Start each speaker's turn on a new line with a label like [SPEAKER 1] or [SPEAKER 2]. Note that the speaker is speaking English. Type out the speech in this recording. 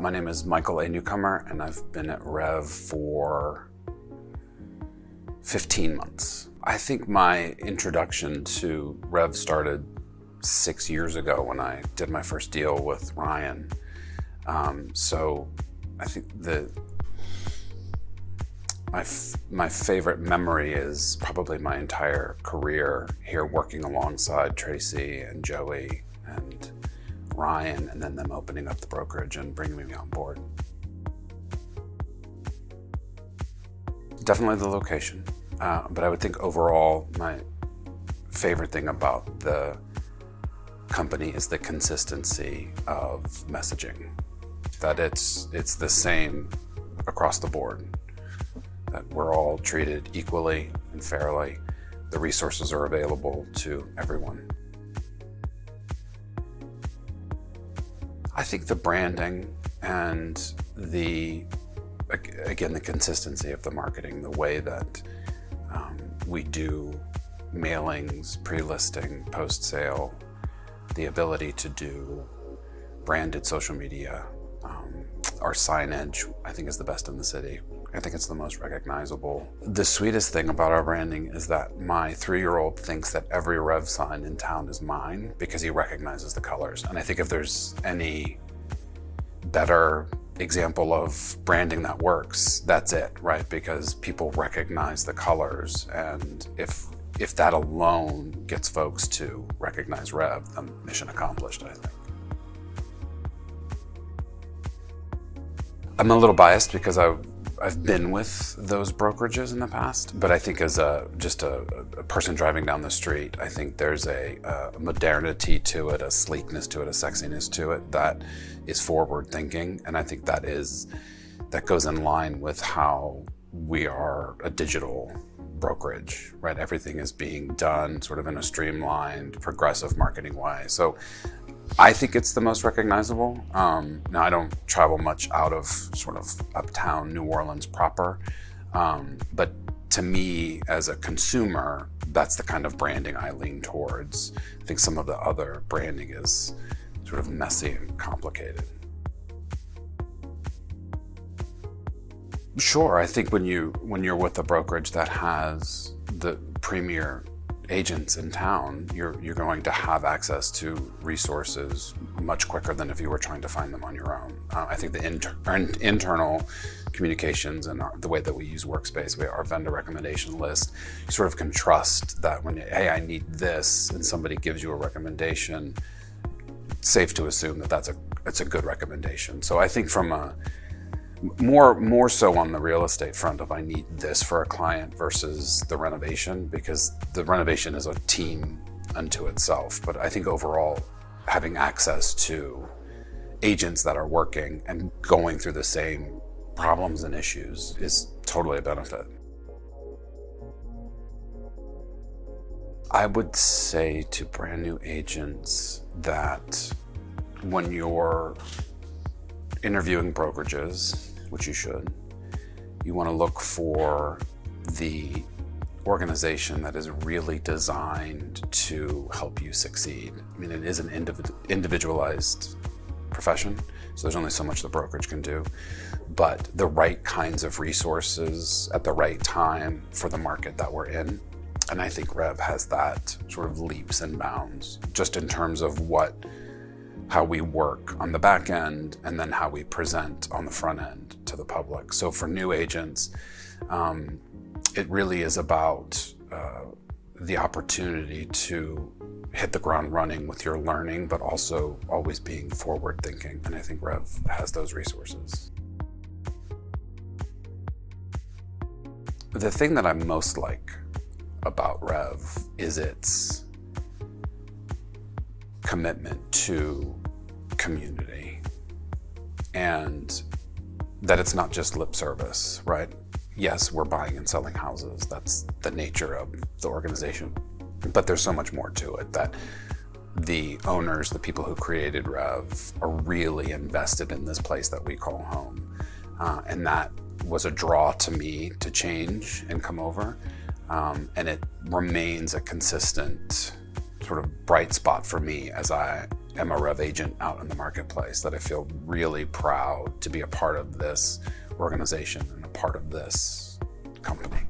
[SPEAKER 1] My name is Michael A. Newcomer, and I've been at Reve for 15 months. I think my introduction to Reve started 6 years ago when I did my first deal with Ryan. So I think my favorite memory is probably my entire career here working alongside Tracy and Joey and Ryan, and then them opening up the brokerage and bringing me on board. Definitely the location, but I would think overall my favorite thing about the company is the consistency of messaging, that it's the same across the board, that we're all treated equally and fairly. The resources are available to everyone. I think the branding and the consistency of the marketing, the way that we do mailings, pre-listing, post-sale, the ability to do branded social media, our signage, I think is the best in the city. I think it's the most recognizable. The sweetest thing about our branding is that my 3-year-old thinks that every Reve sign in town is mine because he recognizes the colors. And I think if there's any better example of branding that works, that's it, right? Because people recognize the colors, and if that alone gets folks to recognize Reve, then mission accomplished, I think. I'm a little biased because I've been with those brokerages in the past, but I think as just a person driving down the street, I think there's a modernity to it, a sleekness to it, a sexiness to it that is forward thinking, and I think that goes in line with how we are a digital brokerage, right? Everything is being done sort of in a streamlined, progressive marketing way. So I think it's the most recognizable. Now, I don't travel much out of sort of uptown New Orleans proper, but to me as a consumer, that's the kind of branding I lean towards. I think some of the other branding is sort of messy and complicated. Sure, I think when you're with a brokerage that has the premier agents in town, you're going to have access to resources much quicker than if you were trying to find them on your own. I think the internal communications and the way that we use Workspace, our vendor recommendation list, you sort of can trust that when, hey, I need this, and somebody gives you a recommendation, it's safe to assume that it's a good recommendation. So I think from a more so on the real estate front of I need this for a client versus the renovation, because the renovation is a team unto itself. But I think overall, having access to agents that are working and going through the same problems and issues is totally a benefit. I would say to brand new agents that when you're interviewing brokerages, which you should, you want to look for the organization that is really designed to help you succeed. I mean, it is an individualized profession, so there's only so much the brokerage can do, but the right kinds of resources at the right time for the market that we're in. And I think Reve has that sort of leaps and bounds, just in terms of how we work on the back end and then how we present on the front end to the public. So for new agents, it really is about the opportunity to hit the ground running with your learning, but also always being forward thinking. And I think Reve has those resources. The thing that I most like about Reve is its commitment to community, and that it's not just lip service, right? Yes, we're buying and selling houses. That's the nature of the organization. But there's so much more to it, that the owners, the people who created Reve, are really invested in this place that we call home. And that was a draw to me to change and come over. And it remains a consistent sort of bright spot for me as I am a Reve agent out in the marketplace, that I feel really proud to be a part of this organization and a part of this company.